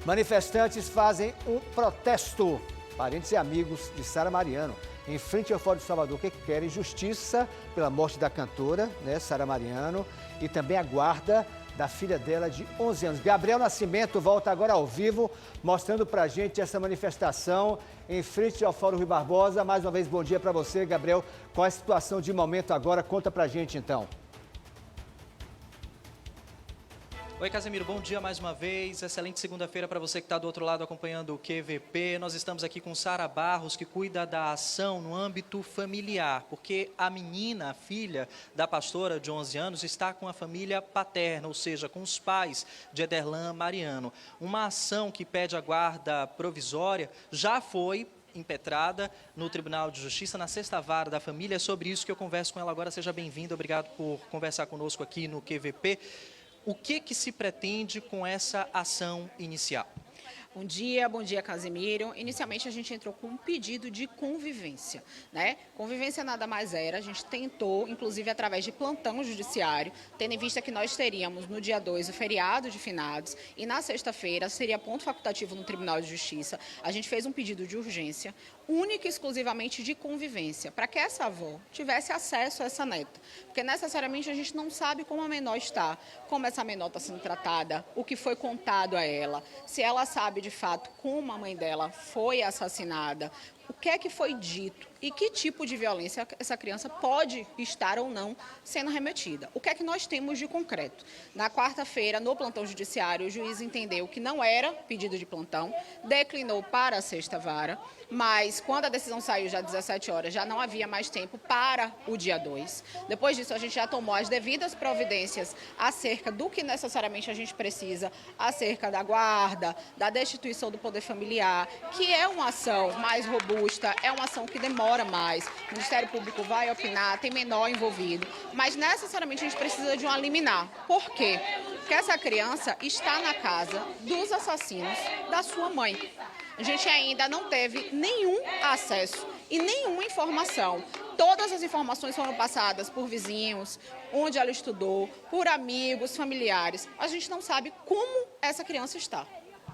Manifestantes fazem um protesto, parentes e amigos de Sara Mariano, em frente ao Fórum de Salvador, que querem justiça pela morte da cantora, né, Sara Mariano, e também a guarda da filha dela de 11 anos. Gabriel Nascimento volta agora ao vivo, mostrando pra gente essa manifestação em frente ao Fórum Rui Barbosa. Mais uma vez, bom dia para você, Gabriel. Qual é a situação de momento agora? Conta pra gente, então. Oi, Casemiro, bom dia mais uma vez. Excelente segunda-feira para você que está do outro lado acompanhando o QVP. Nós estamos aqui com Sara Barros, que cuida da ação no âmbito familiar, porque a menina, a filha da pastora de 11 anos, está com a família paterna, ou seja, com os pais de Ederlan Mariano. Uma ação que pede a guarda provisória já foi impetrada no Tribunal de Justiça, na sexta vara da família. É sobre isso que eu converso com ela agora. Seja bem-vinda, obrigado por conversar conosco aqui no QVP. O que se pretende com essa ação inicial? Bom dia, Casemiro. Inicialmente a gente entrou com um pedido de convivência, né? Convivência nada mais era, a gente tentou, inclusive através de plantão judiciário, tendo em vista que nós teríamos no dia 2 o feriado de finados e na sexta-feira seria ponto facultativo no Tribunal de Justiça. A gente fez um pedido de urgência, única e exclusivamente de convivência, para que essa avó tivesse acesso a essa neta. Porque necessariamente a gente não sabe como a menor está, como essa menor está sendo tratada, o que foi contado a ela, se ela sabe de fato como a mãe dela foi assassinada, o que é que foi dito e que tipo de violência essa criança pode estar ou não sendo remetida. O que é que nós temos de concreto? Na quarta-feira, no plantão judiciário, o juiz entendeu que não era pedido de plantão, declinou para a sexta vara, mas quando a decisão saiu já às 17 horas, já não havia mais tempo para o dia 2. Depois disso, a gente já tomou as devidas providências acerca do que necessariamente a gente precisa, acerca da guarda, da destituição do poder familiar, que é uma ação mais robusta, é uma ação que demora mais, o Ministério Público vai opinar, tem menor envolvido, mas necessariamente a gente precisa de uma liminar. Por quê? Porque essa criança está na casa dos assassinos da sua mãe. A gente ainda não teve nenhum acesso e nenhuma informação. Todas as informações foram passadas por vizinhos, onde ela estudou, por amigos, familiares. A gente não sabe como essa criança está.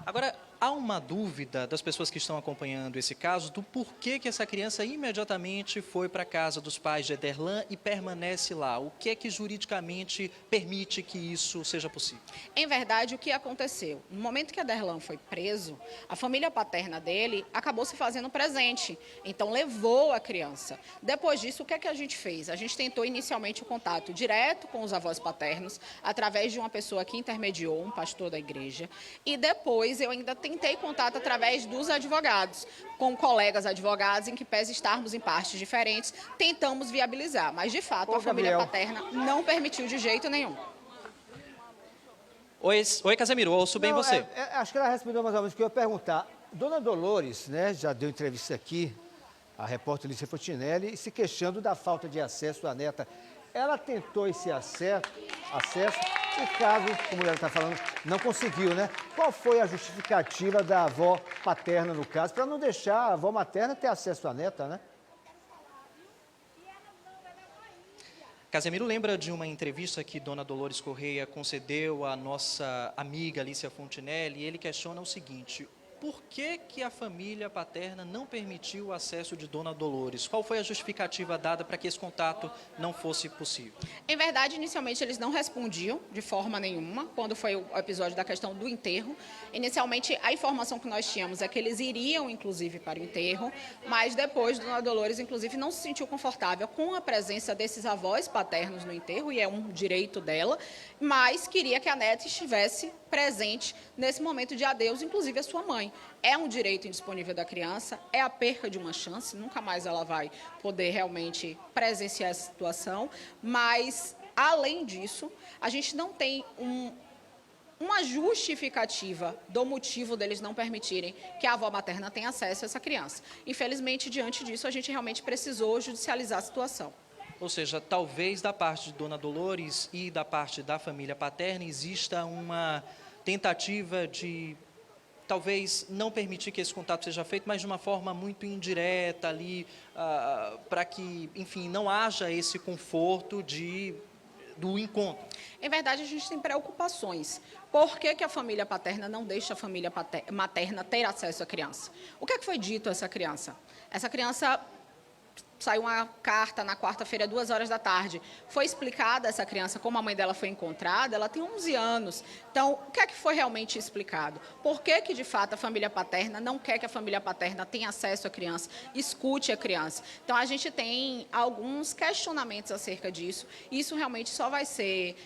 Agora, há uma dúvida das pessoas que estão acompanhando esse caso do porquê que essa criança imediatamente foi para a casa dos pais de Ederlan e permanece lá. O que é que juridicamente permite que isso seja possível? Em verdade, o que aconteceu? No momento que Ederlan foi preso, a família paterna dele acabou se fazendo presente, então levou a criança. Depois disso, o que é que a gente fez? A gente tentou inicialmente o contato direto com os avós paternos, através de uma pessoa que intermediou, um pastor da igreja, e depois eu ainda tentei contato através dos advogados, com colegas advogados, em que pese estarmos em partes diferentes, tentamos viabilizar, mas de fato a família paterna não permitiu de jeito nenhum. Oi, Casemiro, ouço bem você. Acho que ela respondeu mais ou menos o que eu ia perguntar. Dona Dolores, né, já deu entrevista aqui, a repórter Lícia Fontinelli, se queixando da falta de acesso à neta. Ela tentou esse acesso, o caso, como ela está falando, não conseguiu, né? Qual foi a justificativa da avó paterna, no caso, para não deixar a avó materna ter acesso à neta, né? Casemiro lembra de uma entrevista que Dona Dolores Correia concedeu à nossa amiga Lícia Fontinelli, e ele questiona o seguinte: por que a família paterna não permitiu o acesso de Dona Dolores? Qual foi a justificativa dada para que esse contato não fosse possível? Em verdade, inicialmente eles não respondiam de forma nenhuma, quando foi o episódio da questão do enterro. Inicialmente, a informação que nós tínhamos é que eles iriam, inclusive, para o enterro, mas depois Dona Dolores, inclusive, não se sentiu confortável com a presença desses avós paternos no enterro, e é um direito dela, mas queria que a neta estivesse presente nesse momento de adeus, inclusive a sua mãe. É um direito indisponível da criança, é a perca de uma chance, nunca mais ela vai poder realmente presenciar essa situação, mas, além disso, a gente não tem uma justificativa do motivo deles não permitirem que a avó materna tenha acesso a essa criança. Infelizmente, diante disso, a gente realmente precisou judicializar a situação. Ou seja, talvez da parte de Dona Dolores e da parte da família paterna exista uma tentativa de talvez não permitir que esse contato seja feito, mas de uma forma muito indireta ali, para que, enfim, não haja esse conforto do encontro. Em verdade, a gente tem preocupações Por que que a família paterna não deixa a família materna ter acesso à criança? O que é que foi dito a essa criança? Essa criança saiu uma carta na quarta-feira, 14h. Foi explicada a essa criança como a mãe dela foi encontrada, ela tem 11 anos. Então, o que é que foi realmente explicado? Por que que, de fato, a família paterna não quer que a família paterna tenha acesso à criança, escute a criança? Então, a gente tem alguns questionamentos acerca disso. Isso realmente só vai ser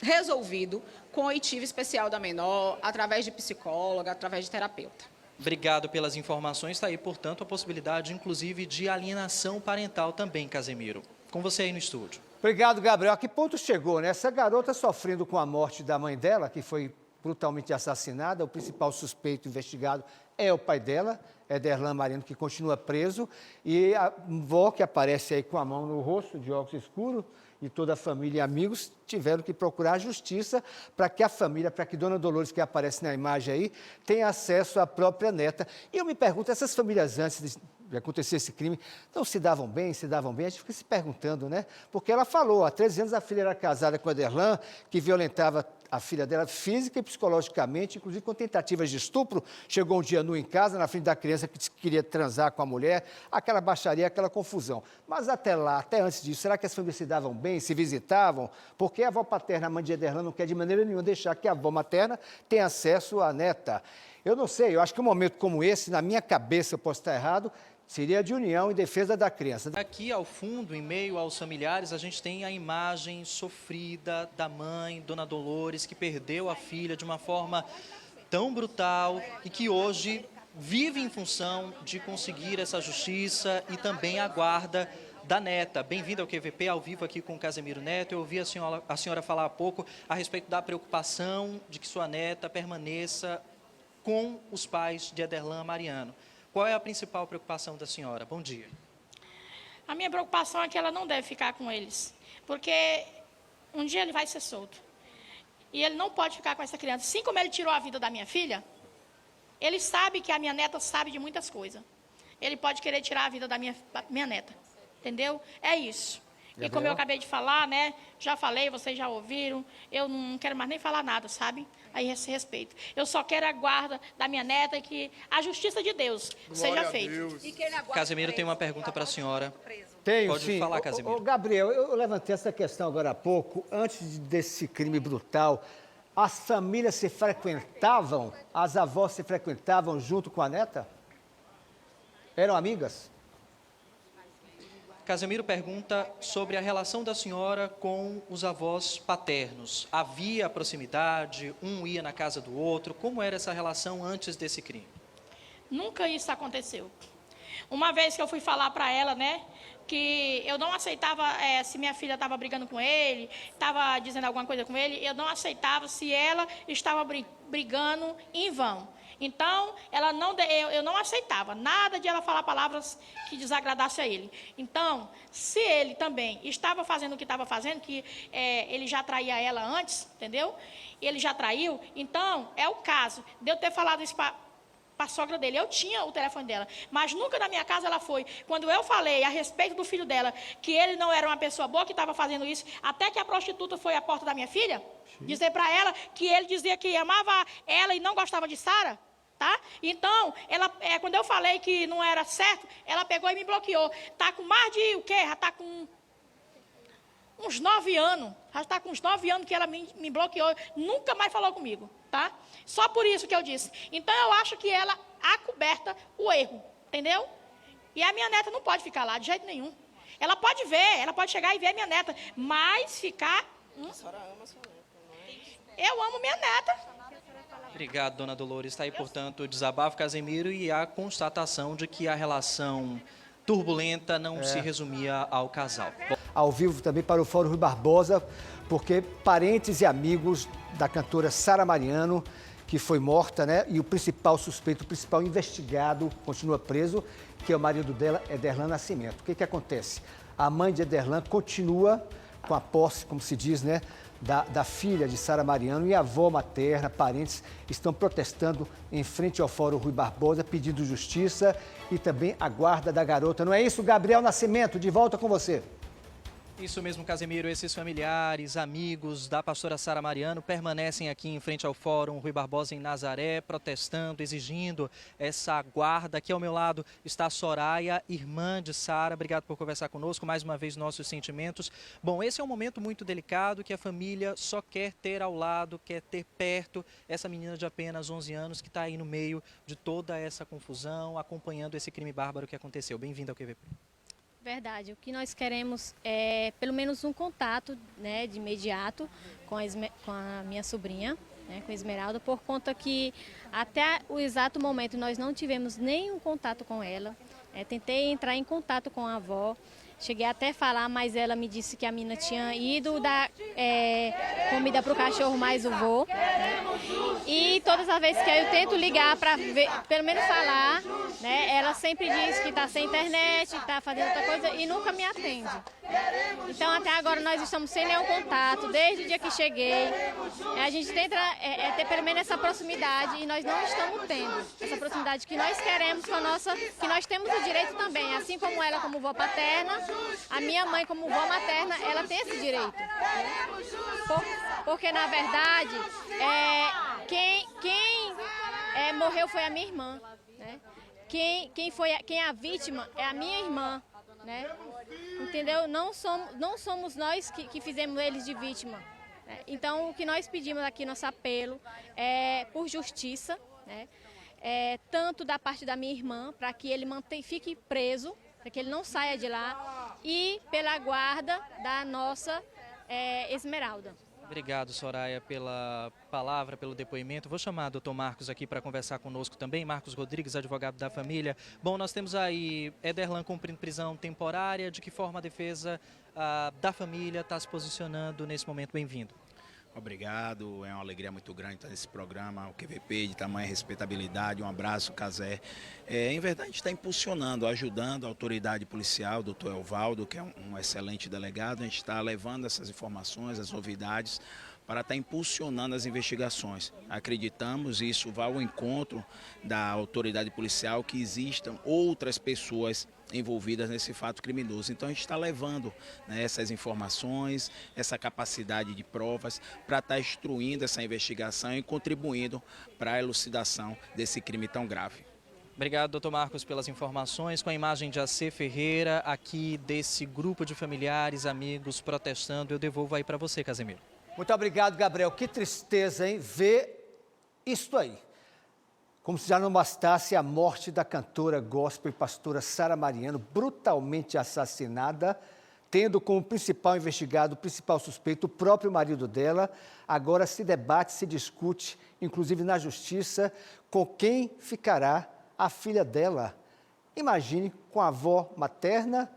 resolvido com oitiva especial da menor, através de psicóloga, através de terapeuta. Obrigado pelas informações. Está aí, portanto, a possibilidade, inclusive, de alienação parental também, Casemiro. Com você aí no estúdio. Obrigado, Gabriel. A que ponto chegou, né? Essa garota sofrendo com a morte da mãe dela, que foi brutalmente assassinada. O principal suspeito investigado é o pai dela, Ederlan Mariano, que continua preso. E a avó, que aparece aí com a mão no rosto, de óculos escuros, e toda a família e amigos tiveram que procurar a justiça para que a família, para que Dona Dolores, que aparece na imagem aí, tenha acesso à própria neta. E eu me pergunto, essas famílias antes de acontecer esse crime, não se davam bem, se davam bem? A gente fica se perguntando, né? Porque ela falou, há 13 anos a filha era casada com o Ederlan, que violentava a filha dela física e psicologicamente, inclusive com tentativas de estupro. Chegou um dia nu em casa, na frente da criança que queria transar com a mulher, aquela baixaria, aquela confusão. Mas até lá, até antes disso, será que as famílias se davam bem, se visitavam? Porque a avó paterna, a mãe de Ederlan, não quer de maneira nenhuma deixar que a avó materna tenha acesso à neta. Eu não sei, eu acho que um momento como esse, na minha cabeça, eu posso estar errado, seria de união em defesa da criança. Aqui ao fundo, em meio aos familiares, a gente tem a imagem sofrida da mãe, Dona Dolores, que perdeu a filha de uma forma tão brutal e que hoje vive em função de conseguir essa justiça e também a guarda da neta. Bem-vinda ao QVP, ao vivo aqui com o Casemiro Neto. Eu ouvi a senhora falar há pouco a respeito da preocupação de que sua neta permaneça com os pais de Ederlan Mariano. Qual é a principal preocupação da senhora? Bom dia. A minha preocupação é que ela não deve ficar com eles, porque um dia ele vai ser solto. E ele não pode ficar com essa criança. Assim como ele tirou a vida da minha filha, ele sabe que a minha neta sabe de muitas coisas. Ele pode querer tirar a vida da minha neta, entendeu? É isso. Gabriel? E como eu acabei de falar, né? Já falei, vocês já ouviram. Eu não quero mais nem falar nada, sabe? Aí esse respeito. Eu só quero a guarda da minha neta e que a justiça de Deus seja feita. Casemiro tem uma pergunta para a senhora. Tenho, Pode sim. falar, Casemiro. Gabriel, eu levantei essa questão agora há pouco. Antes desse crime brutal, as famílias se frequentavam, as avós se frequentavam junto com a neta? Eram amigas? Casemiro pergunta sobre a relação da senhora com os avós paternos. Havia proximidade, um ia na casa do outro? Como era essa relação antes desse crime? Nunca isso aconteceu. Uma vez que eu fui falar para ela, né, que eu não aceitava se minha filha estava brigando com ele, estava dizendo alguma coisa com ele, eu não aceitava se ela estava brigando em vão. Então, eu não aceitava nada de ela falar palavras que desagradasse a ele. Então, se ele também estava fazendo o que estava fazendo, que ele já traía ela antes, entendeu? Ele já traiu, então, é o caso de eu ter falado isso para a sogra dele. Eu tinha o telefone dela, mas nunca na minha casa ela foi. Quando eu falei a respeito do filho dela, que ele não era uma pessoa boa, que estava fazendo isso, até que a prostituta foi à porta da minha filha, dizer para ela que ele dizia que amava ela e não gostava de Sara, tá? Então, quando eu falei que não era certo, ela pegou e me bloqueou. Tá com mais de o quê? Já tá com uns 9 anos. Já está com uns 9 anos que ela me bloqueou. Nunca mais falou comigo, tá? Só por isso que eu disse. Então, eu acho que ela acoberta o erro, entendeu? E a minha neta não pode ficar lá de jeito nenhum. Ela pode ver, ela pode chegar e ver a minha neta, mas ficar... A senhora ama a sua neta, não é? Eu amo minha neta. Obrigado, Dona Dolores. Está aí, portanto, o desabafo, Casemiro, e a constatação de que a relação turbulenta não se resumia ao casal. Ao vivo também para o Fórum Rui Barbosa, porque parentes e amigos da cantora Sara Mariano, que foi morta, né? E o principal suspeito, o principal investigado, continua preso, que é o marido dela, Ederlan Nascimento. O que acontece? A mãe de Ederlan continua com a posse, como se diz, né? Da filha de Sara Mariano, e a avó materna, parentes, estão protestando em frente ao Fórum Rui Barbosa, pedindo justiça e também a guarda da garota. Não é isso, Gabriel Nascimento? De volta com você. Isso mesmo, Casemiro. Esses familiares, amigos da pastora Sara Mariano permanecem aqui em frente ao Fórum Rui Barbosa em Nazaré, protestando, exigindo essa guarda. Aqui ao meu lado está a Soraya, irmã de Sara. Obrigado por conversar conosco. Mais uma vez, nossos sentimentos. Bom, esse é um momento muito delicado que a família só quer ter ao lado, quer ter perto essa menina de apenas 11 anos que está aí no meio de toda essa confusão, acompanhando esse crime bárbaro que aconteceu. Bem-vinda ao QVP. Verdade, o que nós queremos é pelo menos um contato, né, de imediato com a minha sobrinha, né, com a Esmeralda, por conta que até o exato momento nós não tivemos nenhum contato com ela. Tentei entrar em contato com a avó, cheguei até a falar, mas ela me disse que a menina tinha ido dar comida para o cachorro mais o vô. E todas as vezes que eu tento ligar para pelo menos falar, né, ela sempre diz que está sem internet, está fazendo outra coisa e nunca me atende. Então até agora nós estamos sem nenhum contato, desde o dia que cheguei. A gente tenta ter pelo menos essa proximidade e nós não estamos tendo essa proximidade que nós queremos com a nossa, que nós temos o direito também, assim como ela como vó paterna, a minha mãe como vó materna, ela tem esse direito. Porque na verdade, quem morreu foi a minha irmã, né? Quem é a vítima é a minha irmã, né? Entendeu? Não somos nós que fizemos eles de vítima. Né? Então, o que nós pedimos aqui, nosso apelo, é por justiça, né? Tanto da parte da minha irmã, para que ele fique preso, para que ele não saia de lá, e pela guarda da nossa Esmeralda. Obrigado, Soraya, pela palavra, pelo depoimento. Vou chamar o Dr. Marcos aqui para conversar conosco também. Marcos Rodrigues, advogado da família. Bom, nós temos aí Ederlan cumprindo prisão temporária. De que forma a defesa da família está se posicionando nesse momento? Bem-vindo. Obrigado, é uma alegria muito grande estar nesse programa, o QVP de tamanha respeitabilidade. Um abraço, Casé. Em verdade, a gente está impulsionando, ajudando a autoridade policial, o doutor Elvaldo, que é um excelente delegado. A gente está levando essas informações, as novidades, para estar impulsionando as investigações. Acreditamos, e isso vai ao encontro da autoridade policial, que existam outras pessoas envolvidas nesse fato criminoso. Então a gente está levando, né, essas informações, essa capacidade de provas para estar instruindo essa investigação e contribuindo para a elucidação desse crime tão grave. Obrigado, doutor Marcos, pelas informações. Com a imagem de AC Ferreira, aqui desse grupo de familiares, amigos protestando, eu devolvo aí para você, Casemiro. Muito obrigado, Gabriel. Que tristeza, hein? Ver isto aí. Como se já não bastasse a morte da cantora gospel e pastora Sara Mariano, brutalmente assassinada, tendo como principal investigado, o principal suspeito, o próprio marido dela. Agora se debate, se discute, inclusive na justiça, com quem ficará a filha dela. Imagine com a avó materna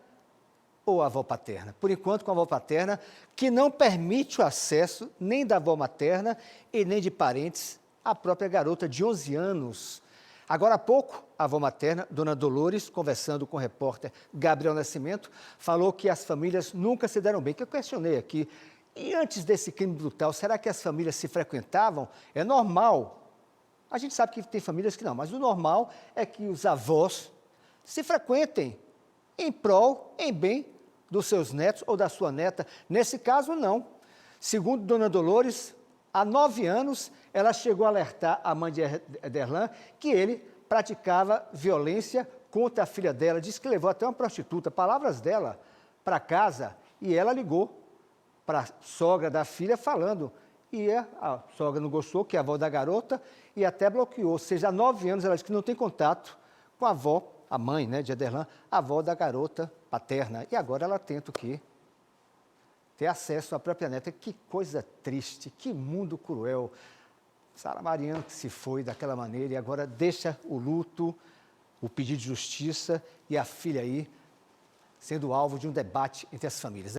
ou a avó paterna. Por enquanto, com a avó paterna, que não permite o acesso nem da avó materna e nem de parentes à própria garota de 11 anos. Agora há pouco, a avó materna, Dona Dolores, conversando com o repórter Gabriel Nascimento, falou que as famílias nunca se deram bem, que eu questionei aqui. E antes desse crime brutal, será que as famílias se frequentavam? É normal. A gente sabe que tem famílias que não, mas o normal é que os avós se frequentem em prol, em bem dos seus netos ou da sua neta. Nesse caso, não. Segundo Dona Dolores, há 9 anos, ela chegou a alertar a mãe de Ederlan que ele praticava violência contra a filha dela. Diz que levou até uma prostituta, palavras dela, para casa, e ela ligou para a sogra da filha falando. E a sogra não gostou, que é a avó da garota, e até bloqueou. Ou seja, há 9 anos ela diz que não tem contato com a avó, a mãe, né, de Ederlan, a avó da garota paterna. E agora ela tenta o quê? Ter acesso à própria neta. Que coisa triste, que mundo cruel. Sara Mariano que se foi daquela maneira e agora deixa o luto, o pedido de justiça e a filha aí sendo alvo de um debate entre as famílias.